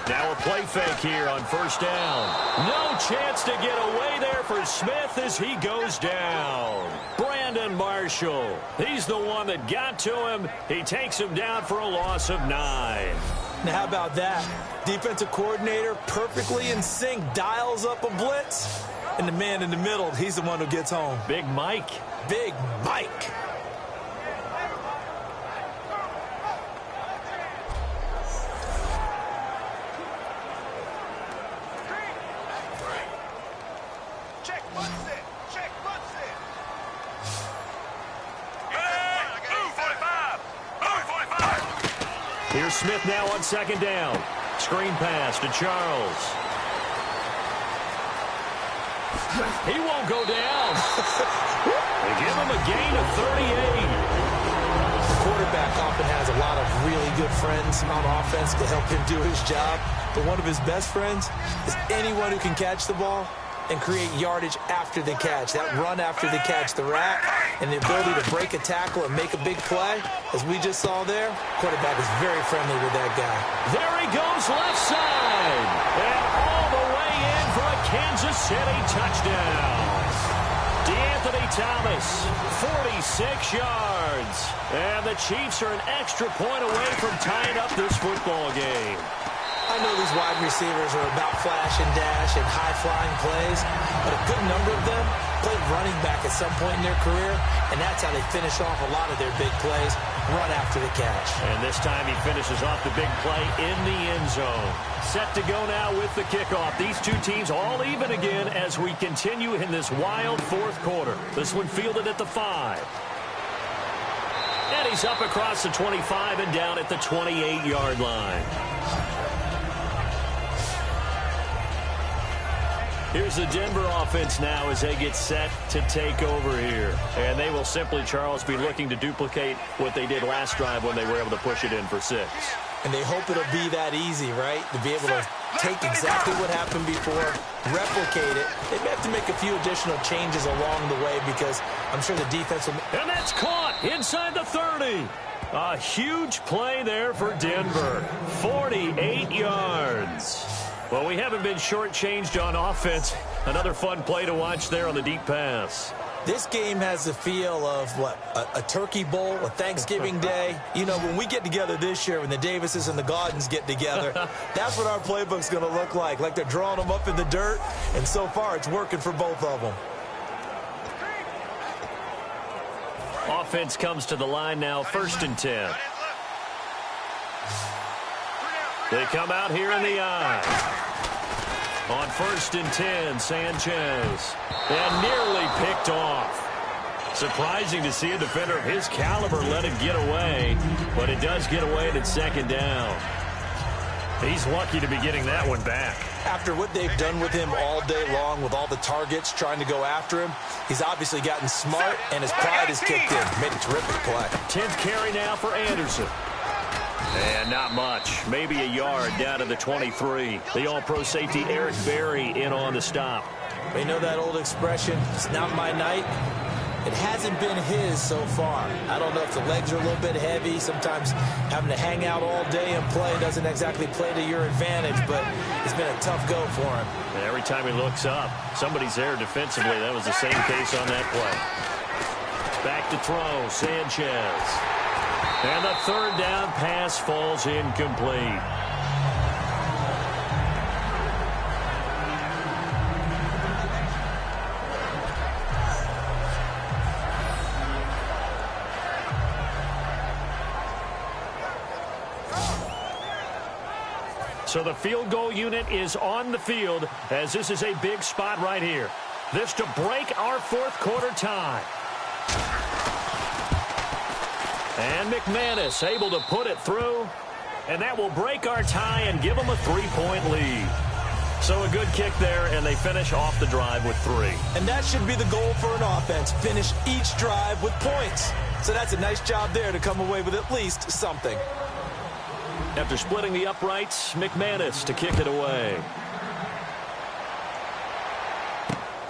Now a play fake here on first down. No chance to get away there for Smith as he goes down. Brandon Marshall. He's the one that got to him. He takes him down for a loss of 9. Now how about that? Defensive coordinator perfectly in sync, dials up a blitz. And the man in the middle, he's the one who gets home. Big Mike. Big Mike. Here's Smith now on second down. Screen pass to Charles. He won't go down. They give him a gain of 38. The quarterback often has a lot of really good friends on offense to help him do his job. But one of his best friends is anyone who can catch the ball and create yardage after the catch. That run after the catch, the rack, and the ability to break a tackle and make a big play, as we just saw there, quarterback is very friendly with that guy. There he goes left side. And all the way in for a Kansas City touchdown. DeAnthony Thomas, 46 yards. And the Chiefs are an extra point away from tying up this football game. I know these wide receivers are about flash and dash and high-flying plays, but a good number of them played running back at some point in their career, and that's how they finish off a lot of their big plays, run after the catch. And this time he finishes off the big play in the end zone. Set to go now with the kickoff. These two teams all even again as we continue in this wild fourth quarter. This one fielded at the 5. And he's up across the 25 and down at the 28-yard line. Here's the Denver offense now as they get set to take over here. And they will simply, Charles, be looking to duplicate what they did last drive when they were able to push it in for 6. And they hope it'll be that easy, right? To be able to take exactly what happened before, replicate it. They may have to make a few additional changes along the way because I'm sure the defense will... And that's caught inside the 30. A huge play there for Denver. 48 yards. Well, we haven't been shortchanged on offense. Another fun play to watch there on the deep pass. This game has the feel of, what, a turkey bowl, a Thanksgiving day. You know, when we get together this year, when the Davises and the Gaudens get together, that's what our playbook's going to look like they're drawing them up in the dirt, and so far it's working for both of them. Offense comes to the line now, 1st and 10. They come out here in the eye. On 1st and 10, Sanchez. And nearly picked off. Surprising to see a defender of his caliber let it get away, but it does get away and it's 2nd down. He's lucky to be getting that one back. After what they've done with him all day long with all the targets trying to go after him, he's obviously gotten smart and his pride has kicked in. Made a terrific play. 10th carry now for Anderson. And not much. Maybe a yard down to the 23. The all-pro safety Eric Berry in on the stop. You know that old expression, it's not my night? It hasn't been his so far. I don't know if the legs are a little bit heavy. Sometimes having to hang out all day and play doesn't exactly play to your advantage, but it's been a tough go for him. And every time he looks up, somebody's there defensively. That was the same case on that play. Back to throw, Sanchez. And the third down pass falls incomplete. So the field goal unit is on the field as this is a big spot right here. This to break our fourth quarter tie. And McManus able to put it through. And that will break our tie and give them a 3-point lead. So a good kick there, and they finish off the drive with 3. And that should be the goal for an offense. Finish each drive with points. So that's a nice job there to come away with at least something. After splitting the uprights, McManus to kick it away.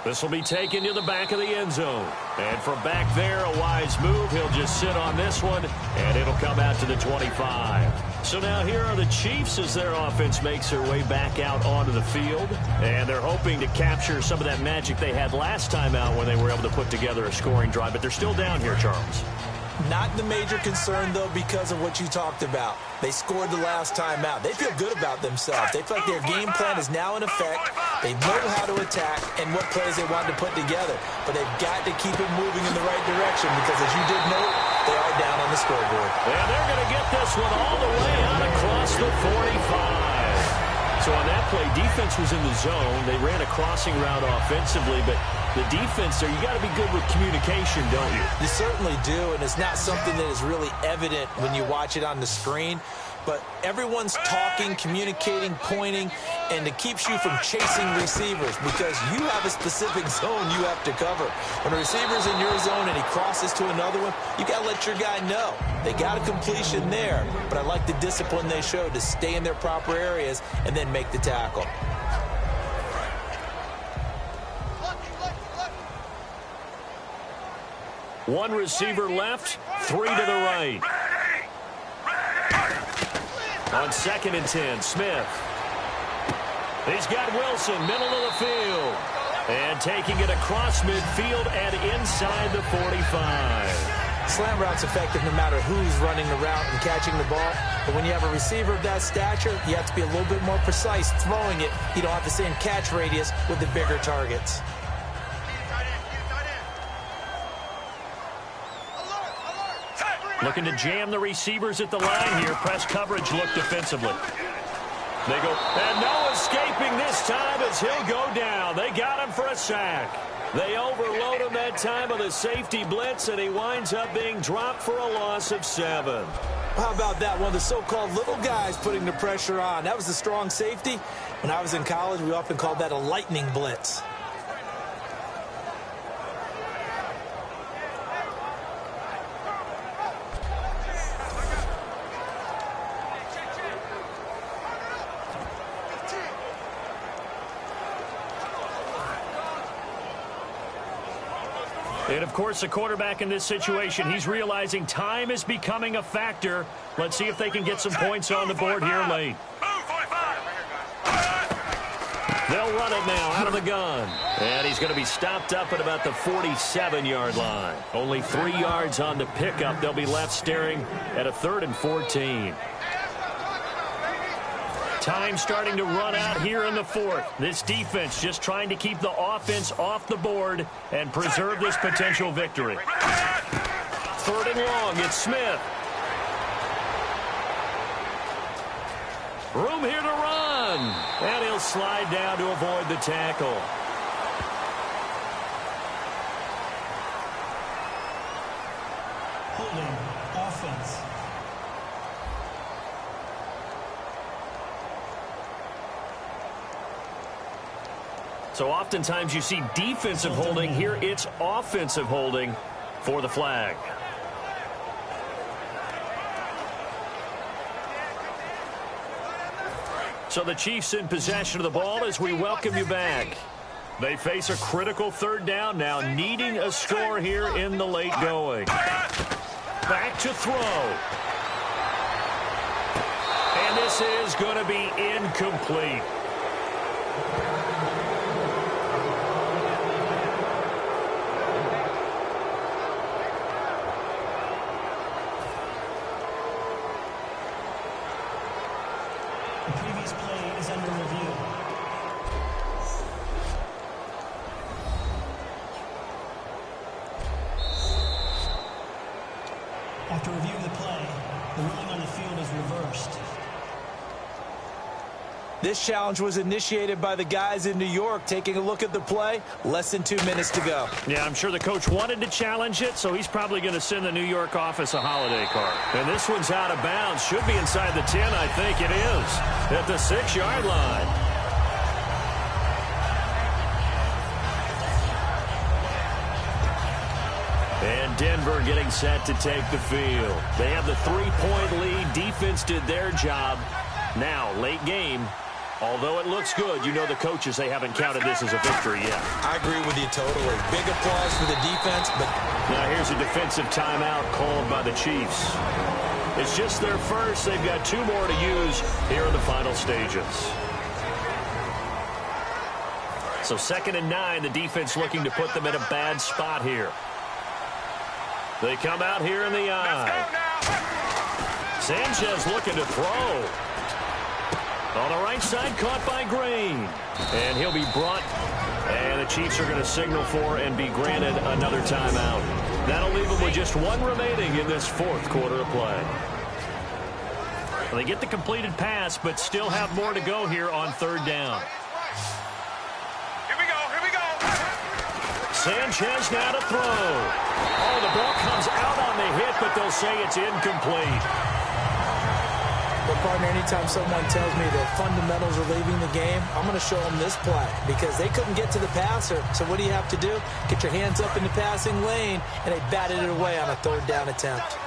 This will be taken to the back of the end zone. And from back there, a wise move. He'll just sit on this one, and it'll come out to the 25. So now here are the Chiefs as their offense makes their way back out onto the field. And they're hoping to capture some of that magic they had last time out when they were able to put together a scoring drive. But they're still down here, Charles. Not the major concern, though, because of what you talked about. They scored the last time out. They feel good about themselves. They feel like their game plan is now in effect. They know how to attack and what plays they want to put together. But they've got to keep it moving in the right direction because, as you did note, they are down on the scoreboard. And they're going to get this one all the way out across the 45. So on that play, defense was in the zone. They ran a crossing route offensively, but the defense there, you got to be good with communication, don't you? You certainly do, and it's not something that is really evident when you watch it on the screen. But everyone's talking, communicating, pointing, and it keeps you from chasing receivers because you have a specific zone you have to cover. When a receiver's in your zone and he crosses to another one, you got to let your guy know. They got a completion there, but I like the discipline they showed to stay in their proper areas and then make the tackle. One receiver left, 3 to the right. On 2nd and 10, Smith. He's got Wilson, middle of the field. And taking it across midfield and inside the 45. Slant route's effective no matter who's running the route and catching the ball. But when you have a receiver of that stature, you have to be a little bit more precise throwing it. You don't have the same catch radius with the bigger targets. Looking to jam the receivers at the line here. Press coverage look defensively. They go, and no escaping this time as he'll go down. They got him for a sack. They overload him that time with a safety blitz, and he winds up being dropped for a loss of 7. How about that? One of the so-called little guys putting the pressure on. That was the strong safety. When I was in college, we often called that a lightning blitz. And, of course, the quarterback in this situation, he's realizing time is becoming a factor. Let's see if they can get some points on the board here late. They'll run it now out of the gun. And he's going to be stopped up at about the 47-yard line. Only 3 yards on the pickup. They'll be left staring at a 3rd and 14. Time starting to run out here in the 4th. This defense just trying to keep the offense off the board and preserve this potential victory. 3rd and long, it's Smith. Room here to run. And he'll slide down to avoid the tackle. Holding offense. So oftentimes you see defensive holding. Here it's offensive holding for the flag. So the Chiefs in possession of the ball as we welcome you back. They face a critical 3rd down now, needing a score here in the late going. Back to throw. And this is going to be incomplete. under review. After reviewing the play, the ruling on the field is reversed. This challenge was initiated by the guys in New York. Taking a look at the play, less than 2 minutes to go. Yeah, I'm sure the coach wanted to challenge it, so he's probably going to send the New York office a holiday card. And this one's out of bounds. Should be inside the 10, I think it is, at the 6-yard line. And Denver getting set to take the field. They have the 3-point lead. Defense did their job. Now, late game. Although it looks good, you know the coaches, they haven't counted this as a victory yet. I agree with you totally. Big applause for the defense, but now here's a defensive timeout called by the Chiefs. It's just their first. They've got 2 more to use here in the final stages. So 2nd and 9, the defense looking to put them in a bad spot here. They come out here in the eye. Sanchez looking to throw. On the right side, caught by Green. And he'll be brought. And the Chiefs are going to signal for and be granted another timeout. That'll leave them with just 1 remaining in this 4th quarter of play. Well, they get the completed pass, but still have more to go here on 3rd down. Here we go. Sanchez now to throw. Oh, the ball comes out on the hit, but they'll say it's incomplete. Well, partner, anytime someone tells me that fundamentals are leaving the game, I'm going to show them this play because they couldn't get to the passer. So what do you have to do? Get your hands up in the passing lane, and they batted it away on a 3rd down attempt.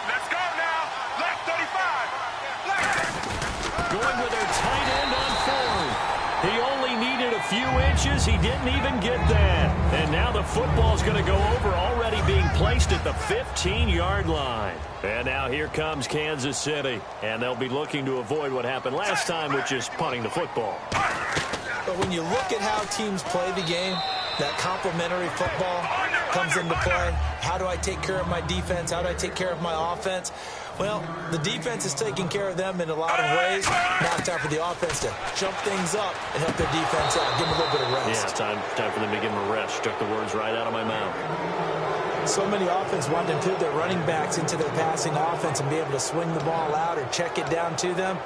Let's go now. Left 35. Left. Going with their tight end on 4th. He only needed a few inches. He didn't even get that. And now the football's going to go over, already being placed at the 15-yard line. And now here comes Kansas City. And they'll be looking to avoid what happened last time, which is punting the football. But when you look at how teams play the game, that complementary football comes into play. How do I take care of my defense? How do I take care of my offense? Well, the defense is taking care of them in a lot of ways. Now it's time for the offense to jump things up and help their defense out. Give them a little bit of rest. Yeah, time for them to give them a rest. Took the words right out of my mouth. So many offenses want to include their running backs into their passing offense and be able to swing the ball out or check it down to them.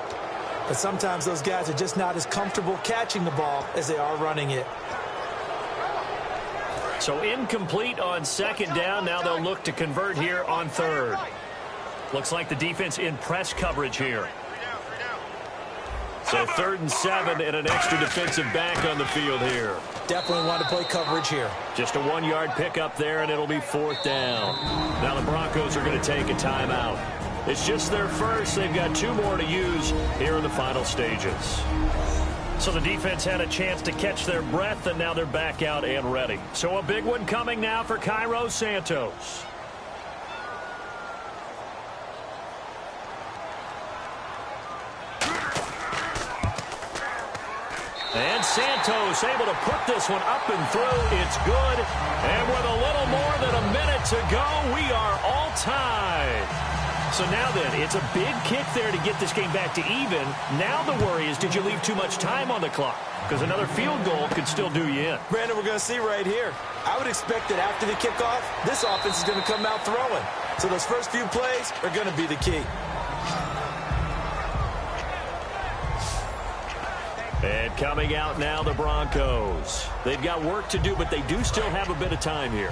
But sometimes those guys are just not as comfortable catching the ball as they are running it. So incomplete on 2nd down. Now they'll look to convert here on 3rd. Looks like the defense in press coverage here. So 3rd and 7 and an extra defensive back on the field here. Definitely want to play coverage here. Just a 1-yard pickup there, and it'll be 4th down. Now the Broncos are going to take a timeout. It's just their first. They've got 2 more to use here in the final stages. So the defense had a chance to catch their breath, and now they're back out and ready. So a big one coming now for Cairo Santos. And Santos able to put this one up and through. It's good. And with a little more than a minute to go, we are all tied. So now then, it's a big kick there to get this game back to even. Now the worry is, did you leave too much time on the clock? Because another field goal could still do you in. Brandon, we're going to see right here. I would expect that after the kickoff, this offense is going to come out throwing. So those first few plays are going to be the key. And coming out now, the Broncos. They've got work to do, but they do still have a bit of time here.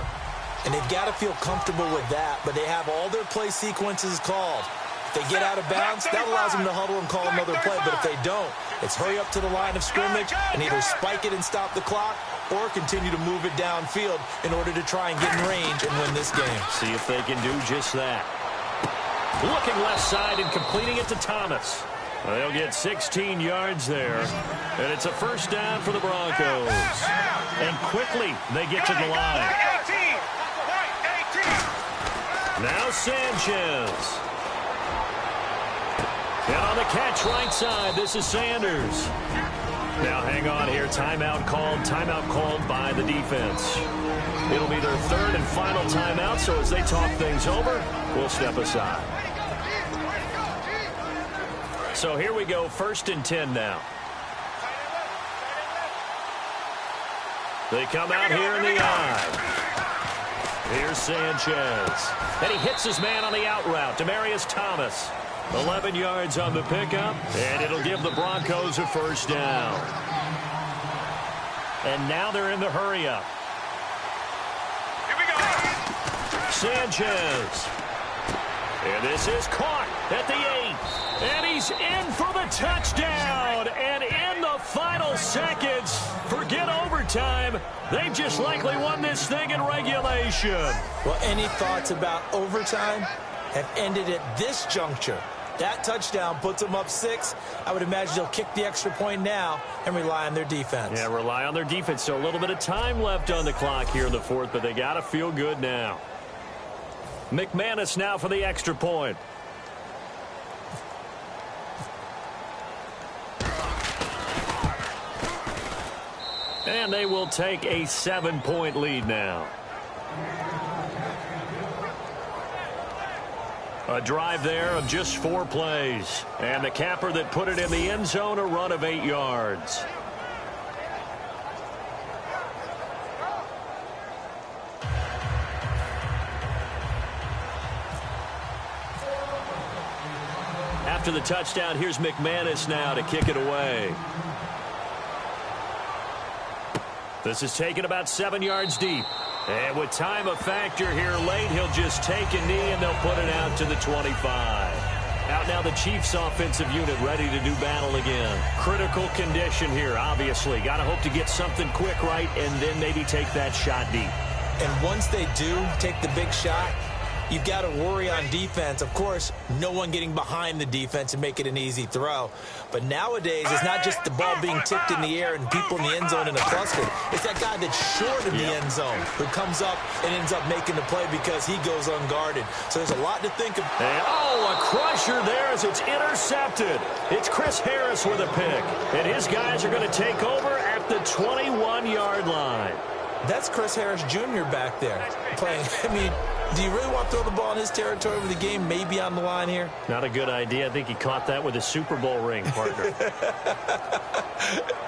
And they've got to feel comfortable with that, but they have all their play sequences called. If they get out of bounds, that allows them to huddle and call another play. But if they don't, it's hurry up to the line of scrimmage and either spike it and stop the clock or continue to move it downfield in order to try and get in range and win this game. See if they can do just that. Looking left side and completing it to Thomas. They'll get 16 yards there. And it's a 1st down for the Broncos. And quickly they get to the line. Now Sanchez. And on the catch right side, this is Sanders. Now hang on here. Timeout called by the defense. It'll be their 3rd and final timeout, so as they talk things over, we'll step aside. So here we go, 1st and 10 now. They come out here in the eye. Here's Sanchez. And he hits his man on the out route, Demaryius Thomas. 11 yards on the pickup, and it'll give the Broncos a 1st down. And now they're in the hurry-up. Here we go. Sanchez. And this is caught at the 8. And he's in for the touchdown. And in the final seconds, forget overtime. They've just likely won this thing in regulation. Well, any thoughts about overtime have ended at this juncture. That touchdown puts them up 6. I would imagine they'll kick the extra point now and rely on their defense. Yeah, rely on their defense. So a little bit of time left on the clock here in the 4th, but they got to feel good now. McManus now for the extra point. And they will take a 7-point lead now. A drive there of just 4 plays. And the capper that put it in the end zone, a run of 8 yards. After the touchdown, here's McManus now to kick it away. This is taken about 7 yards deep. And with time a factor here late, he'll just take a knee and they'll put it out to the 25. Out now the Chiefs offensive unit ready to do battle again. Critical condition here, obviously. Got to hope to get something quick right and then maybe take that shot deep. And once they do take the big shot, you've got to worry on defense. Of course, no one getting behind the defense and make it an easy throw. But nowadays, it's not just the ball being tipped in the air and people in the end zone in a cluster. It's that guy that's short of the end zone who comes up and ends up making the play because he goes unguarded. So there's a lot to think of. And, a crusher there as it's intercepted. It's Chris Harris with a pick. And his guys are going to take over at the 21-yard line. That's Chris Harris Jr. back there playing. I mean, do you really want to throw the ball in his territory with the game maybe on the line here? Not a good idea. I think he caught that with a Super Bowl ring, partner.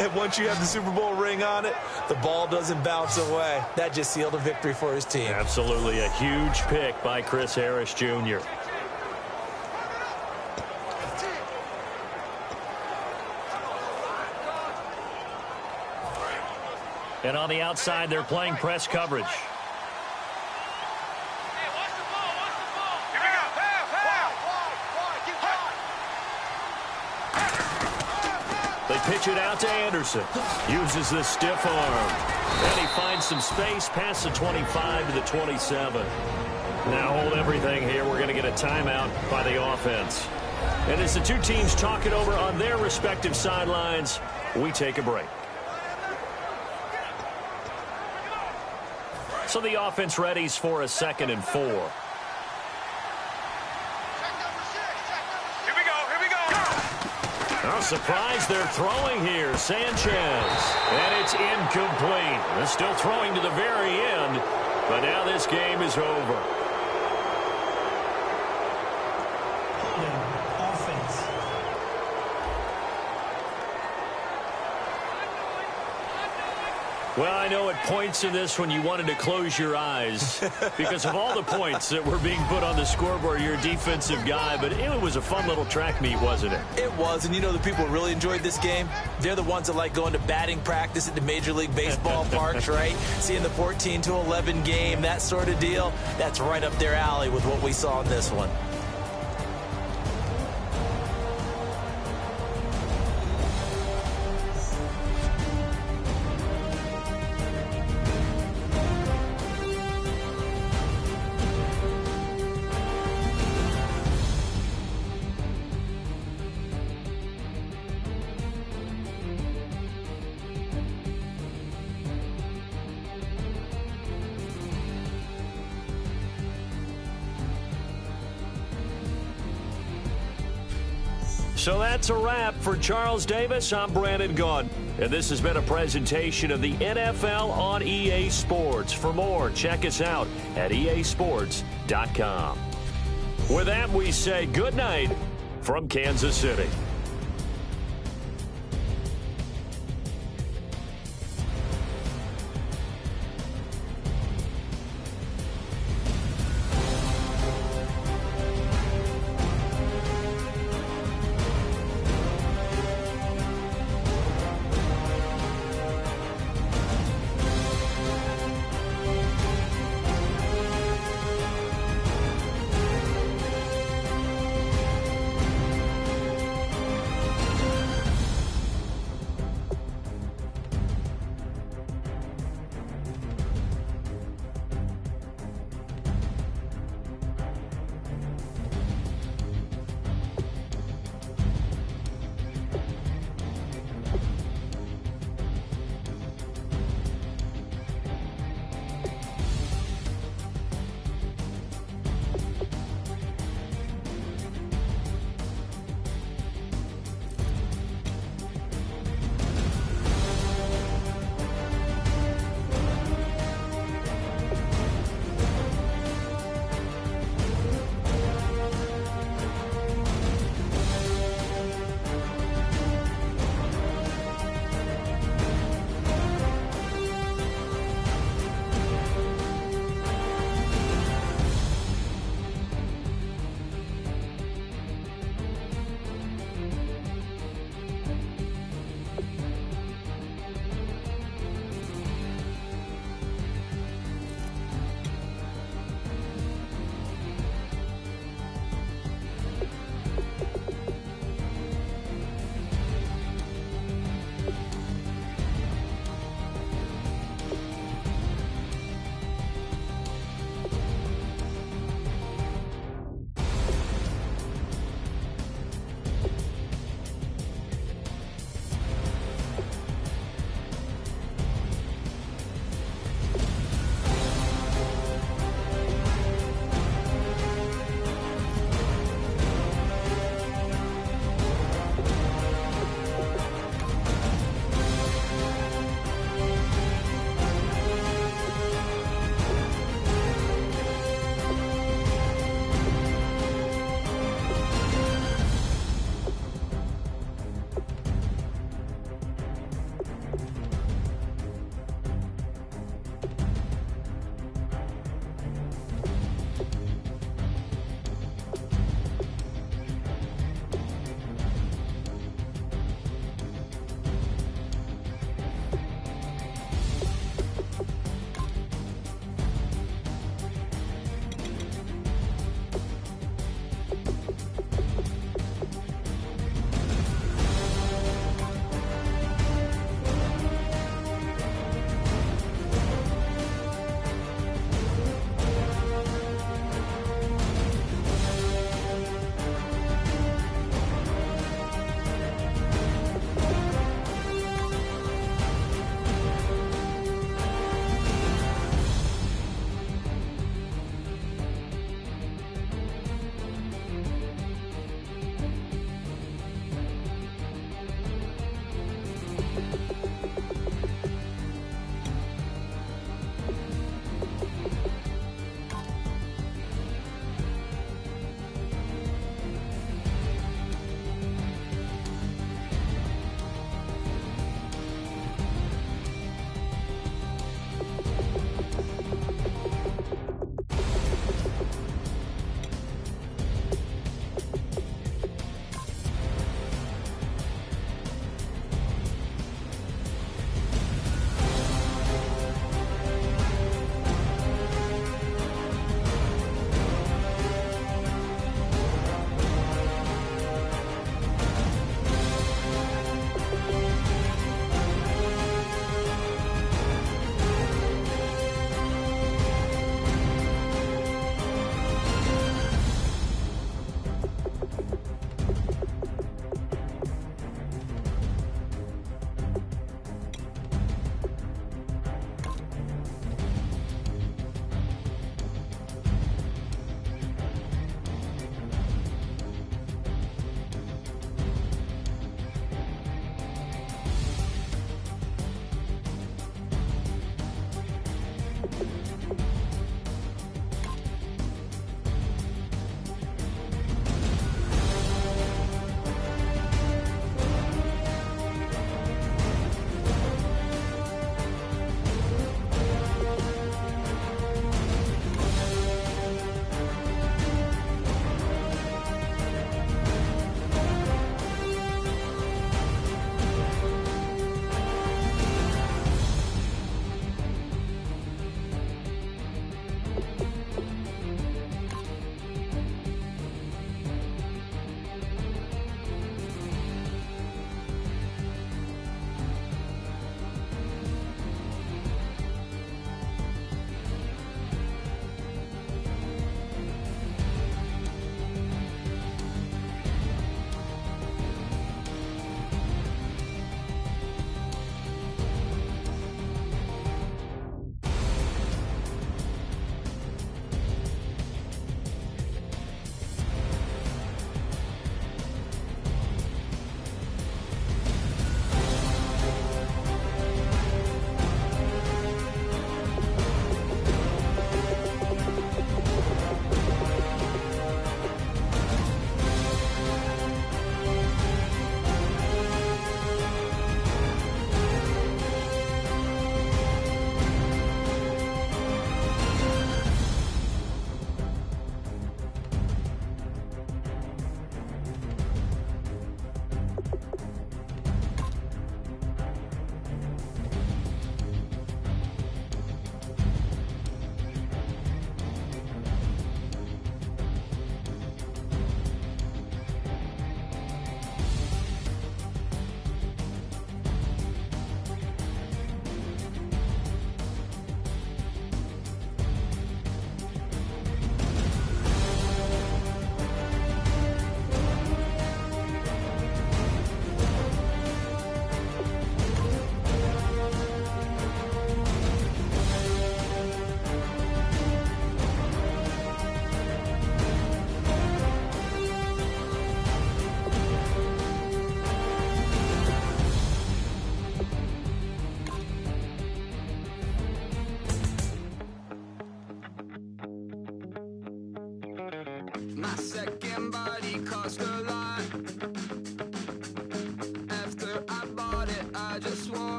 And once you have the Super Bowl ring on it, the ball doesn't bounce away. That just sealed a victory for his team. Absolutely a huge pick by Chris Harris Jr. And on the outside, they're playing press coverage. They pitch it out to Anderson. Uses the stiff arm. And he finds some space past the 25 to the 27. Now hold everything here. We're going to get a timeout by the offense. And as the two teams talk it over on their respective sidelines, we take a break. So the offense readies for a 2nd and 4. Here we go. No surprise, they're throwing here. Sanchez. And it's incomplete. They're still throwing to the very end. But now this game is over. Offense. Well, I know at points in this when you wanted to close your eyes because of all the points that were being put on the scoreboard. You're a defensive guy, but it was a fun little track meet, wasn't it? It was, and you know the people who really enjoyed this game? They're the ones that like going to batting practice at the Major League Baseball parks, right? Seeing the 14-11 game, that sort of deal. That's right up their alley with what we saw in this one. So that's a wrap for Charles Davis. I'm Brandon Gaudin. And this has been a presentation of the NFL on EA Sports. For more, check us out at easports.com. With that, we say good night from Kansas City.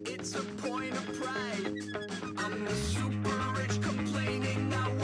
It's a point of pride. I'm the super rich complaining now.